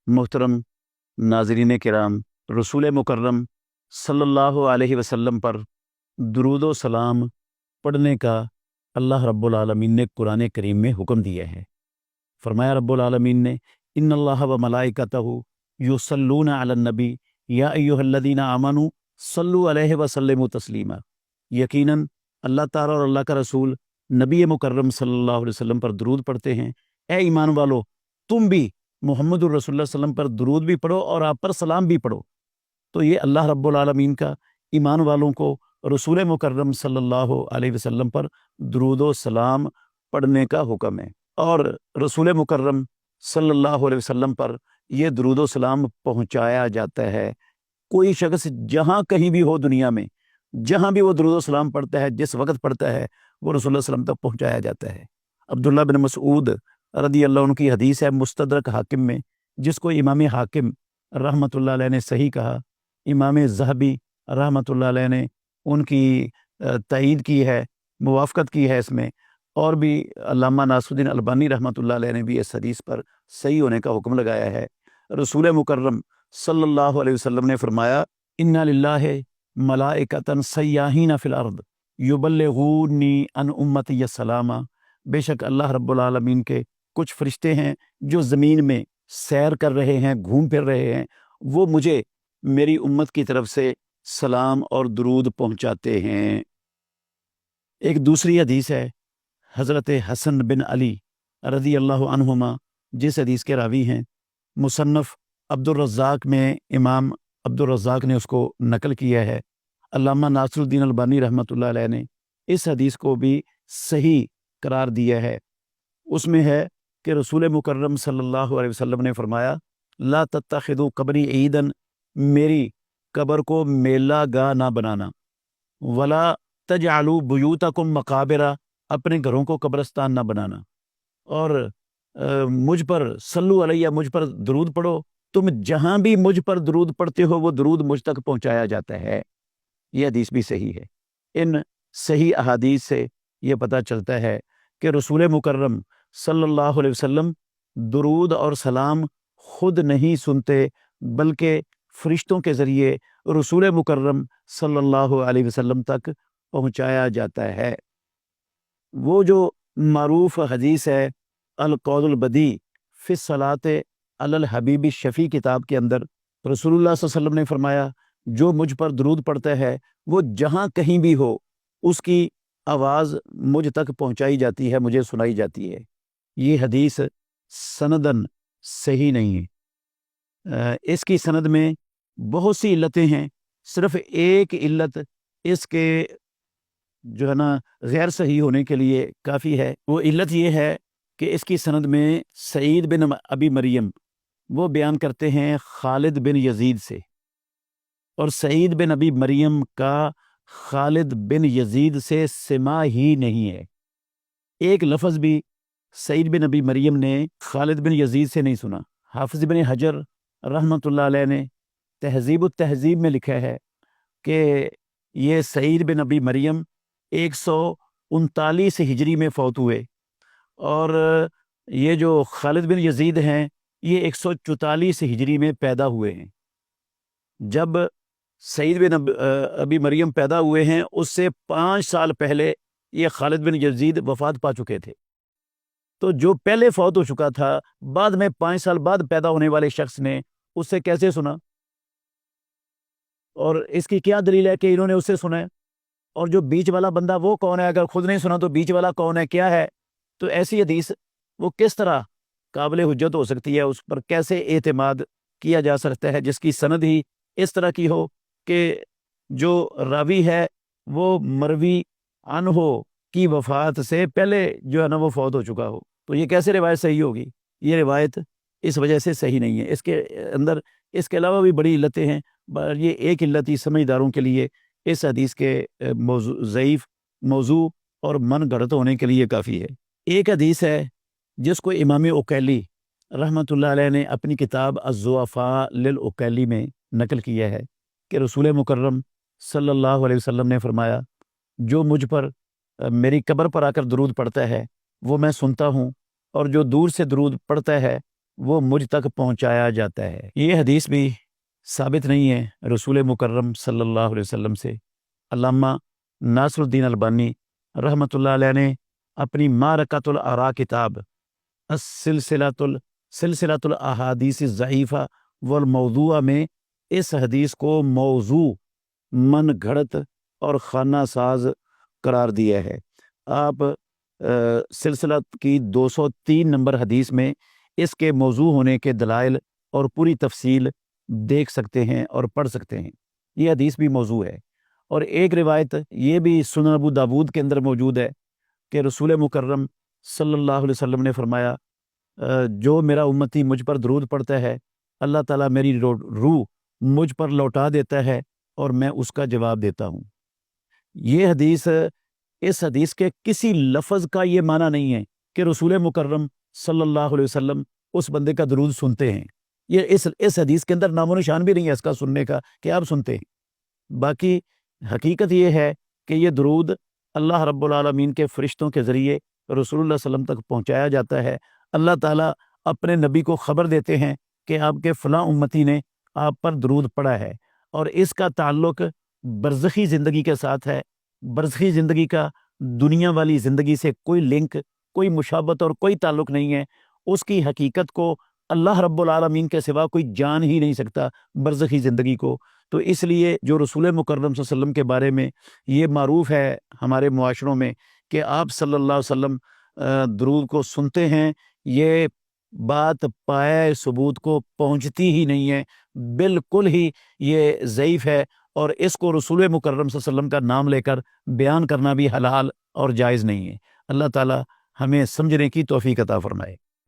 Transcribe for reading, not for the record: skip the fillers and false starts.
محترم नाज़रीन किराम, रसूल मुकर्रम सल्लल्लाहु अलैहि वसल्लम पर दुरूद व सलाम पढ़ने का अल्लाह रब्बुल आलमीन ने कुरान करीम में हुक्म दिया है। फरमाया रब्बुल आलमीन ने, इन्नल्लाह व मलाइकतहु युसल्लूना अलन नबी या अय्युहल्लज़ीना आमनू सल्लु अलैहि व सल्लिमू तस्लीमा। यकीनन अल्लाह ताला और अल्लाह का रसूल नबी मुकर्रम सल्लल्लाहु अलैहि वसल्लम पर दुरूद पढ़ते हैं। ए ईमान वालो, तुम भी मुहम्मदुर रसूलुल्लाह सल्लम पर दुरूद भी पढ़ो और आप पर सलाम भी पढ़ो। तो ये अल्लाह रब्बुल आलमीन का ईमान वालों को रसूल मुकर्रम सल्लल्लाहु अलैहि वसल्लम पर दुरूद व सलाम पढ़ने का हुक्म है। और रसूल मुकर्रम सल्लल्लाहु अलैहि वसल्लम पर यह दुरूद व सलाम पहुँचाया जाता है। कोई शख्स जहाँ कहीं भी हो दुनिया में, जहाँ भी वो दुरूद व सलाम पढ़ता है, जिस वक्त पढ़ता है, वो रसूलुल्लाह सल्लम तक पहुँचाया जाता है। अब्दुल्लाह बिन मसऊद रदी अल्लाह अन्हु की हदीस है मुस्तदरक हाकिम में, जिसको इमाम हाकिम रहमतुल्लाह अलैह ने सही कहा। इमाम ज़हबी रहमतुल्लाह अलैह ने उनकी तईद की है, मुवाफ़क़त की है इसमें। और भी अल्लामा नासरुद्दीन अलबानी रहमतुल्लाह अलैह ने भी इस हदीस पर सही होने का हुक्म लगाया है। रसूल मुकर्रम सल्लल्लाहु अलैहि वसल्लम ने फरमाया, इन्ना लिल्लाहि मलाइकतन सय्याहीन फिल अर्द युबल्लिगूनी अन उम्मती सलामा। बेशक अल्लाह रब्बुल आलमीन के कुछ फरिश्ते हैं जो ज़मीन में सैर कर रहे हैं, घूम फिर रहे हैं, वो मुझे मेरी उम्मत की तरफ से सलाम और दुरूद पहुँचाते हैं। एक दूसरी हदीस है हज़रत हसन बिन अली रज़ी अल्लाह अन्हुमा, जिस हदीस के रावी हैं मुसन्नफ़ अब्दुर रज़्ज़ाक़ में इमाम अब्दुर रज़्ज़ाक़ ने उसको नकल किया है। अल्लामा नासरुद्दीन अलबानी रहमतुल्लाह अलैह ने इस हदीस को भी सही करार दिया है। उसमें है कि रसूल मुकर्रम सल्लल्लाहु अलैहि वसल्लम ने फरमाया, ला तत्तखिदू कब्री ईदन, मेरी कब्र को मेला गाह ना बनाना, वला तजअलू बुयूतकुम मकाबिरा, अपने घरों को कब्रस्तान ना बनाना, और मुझ पर सल्लु अलैया, मुझ पर दुरूद पढ़ो। तुम जहाँ भी मुझ पर दुरूद पढ़ते हो वो दुरूद मुझ तक पहुँचाया जाता है। ये हदीस भी सही है। इन सही अहादीस से ये पता चलता है कि रसूल मुकर्रम सल्लल्लाहु अलैहि वसल्लम दुरूद और सलाम खुद नहीं सुनते, बल्कि फरिश्तों के ज़रिए रसूल मुकर्रम सल्लल्लाहु अलैहि वसल्लम तक पहुँचाया जाता है। वो जो मारूफ हदीस है अल कौलुल बदी फ़ी सलाते अलल हबीबी शफ़ी किताब के अंदर रसूलुल्लाह सल्लल्लाहु अलैहि वसल्लम ने फरमाया, जो मुझ पर दुरूद पढ़ता है वो जहाँ कहीं भी हो उसकी आवाज़ मुझ तक पहुँचाई जाती है, मुझे सुनाई जाती है। ये हदीस सनदन सही नहीं है। इसकी सनद में बहुत सी इल्लतें हैं। सिर्फ एक इल्लत इसके जो है ना गैर सही होने के लिए काफ़ी है। वो इल्लत ये है कि इसकी सनद में सईद बिन अबी मरियम वो बयान करते हैं खालिद बिन यजीद से, और सईद बिन अबी मरियम का खालिद बिन यजीद से सिमा ही नहीं है। एक लफ्ज़ भी सईद बिन अबी मरियम ने खालिद बिन यजीद से नहीं सुना। हाफिज़ बिन हजर रहमतुल्लाह अलैह ने तहज़ीब उत तहज़ीब में लिखा है कि ये सईद बिन अबी मरियम 139 हिजरी में फौत हुए, और ये जो खालिद बिन यजीद हैं ये 144 हिजरी में पैदा हुए हैं। जब सईद बिन अबी मरियम पैदा हुए हैं उससे 5 साल पहले ये खालिद बिन यजीद वफ़ात पा चुके थे। तो जो पहले फौत हो चुका था, बाद में 5 साल बाद पैदा होने वाले शख्स ने उससे कैसे सुना, और इसकी क्या दलील है कि इन्होंने उससे सुना है? और जो बीच वाला बंदा वो कौन है? अगर खुद नहीं सुना तो बीच वाला कौन है, क्या है? तो ऐसी हदीस वो किस तरह काबिल हुज्जत हो सकती है? उस पर कैसे एतमाद किया जा सकता है जिसकी सनद ही इस तरह की हो कि जो रावी है वो मरवी अनहो की वफ़ात से पहले जो है ना वो फौत हो चुका हो? तो ये कैसे रिवायत सही होगी? ये रिवायत इस वजह से सही नहीं है। इसके अंदर इसके अलावा भी बड़ी इल्लतें हैं, ये एक इल्लत ही समझदारों के लिए इस हदीस के ज़ईफ़, मौजू और मन गढ़ंत होने के लिए काफ़ी है। एक हदीस है जिसको इमाम उकैली रहमतुल्लाह अलैह ने अपनी किताब अज़्ज़ुअफ़ा लिल उकैली में नकल किया है कि रसूल मुकर्रम सल्लल्लाहु अलैहि वसल्लम ने फरमाया, जो मुझ पर मेरी कब्र पर आकर दुरूद पढ़ता है वो मैं सुनता हूँ, और जो दूर से दुरूद पढ़ता है وہ مجھ تک پہنچایا جاتا ہے۔ یہ حدیث بھی ثابت نہیں ہے رسول مکرم صلی اللہ علیہ وسلم سے۔ علامہ ناصر الدین البانی رحمۃ اللہ علیہ نے اپنی معرکۃ الآراء کتاب سلسلۃ الاحادیث الضعیفہ والموضوعہ میں اس حدیث کو موضوع، من گھڑت اور خانہ ساز قرار دیا ہے۔ آپ سلسلہ کی 203 نمبر حدیث میں اس کے موضوع ہونے کے دلائل اور پوری تفصیل دیکھ سکتے ہیں اور پڑھ سکتے ہیں۔ یہ حدیث بھی موضوع ہے۔ اور ایک روایت یہ بھی سنن ابو داود کے اندر موجود ہے کہ رسول مکرم صلی اللہ علیہ وسلم نے فرمایا جو میرا امتی مجھ پر درود پڑھتا ہے اللہ تعالیٰ میری روح مجھ پر لوٹا دیتا ہے اور میں اس کا جواب دیتا ہوں۔ یہ حدیث، اس حدیث کے کسی لفظ کا یہ معنی نہیں ہے کہ رسول مکرم صلی اللہ علیہ وسلم اس بندے کا درود سنتے ہیں۔ یہ اس حدیث کے اندر نام و نشان بھی نہیں ہے اس کا سننے کا کہ آپ سنتے ہیں۔ باقی حقیقت یہ ہے کہ یہ درود اللہ رب العالمین کے فرشتوں کے ذریعے رسول اللہ صلی اللہ علیہ وسلم تک پہنچایا جاتا ہے۔ اللہ تعالیٰ اپنے نبی کو خبر دیتے ہیں کہ آپ کے فلاں امتی نے آپ پر درود پڑھا ہے، اور اس کا تعلق برزخی زندگی کے ساتھ ہے۔ برزخی زندگی کا دنیا والی زندگی سے کوئی لنک، کوئی مشابہت اور کوئی تعلق نہیں ہے۔ اس کی حقیقت کو اللہ رب العالمین کے سوا کوئی جان ہی نہیں سکتا برزخی زندگی کو۔ تو اس لیے جو رسول مکرم صلی اللہ علیہ وسلم کے بارے میں یہ معروف ہے ہمارے معاشروں میں کہ آپ صلی اللہ علیہ وسلم درود کو سنتے ہیں، یہ بات پائے ثبوت کو پہنچتی ہی نہیں ہے، بالکل ہی یہ ضعیف ہے، اور اس کو رسول مکرم صلی اللہ علیہ وسلم کا نام لے کر بیان کرنا بھی حلال اور جائز نہیں ہے۔ اللہ تعالی ہمیں سمجھنے کی توفیق عطا فرمائے۔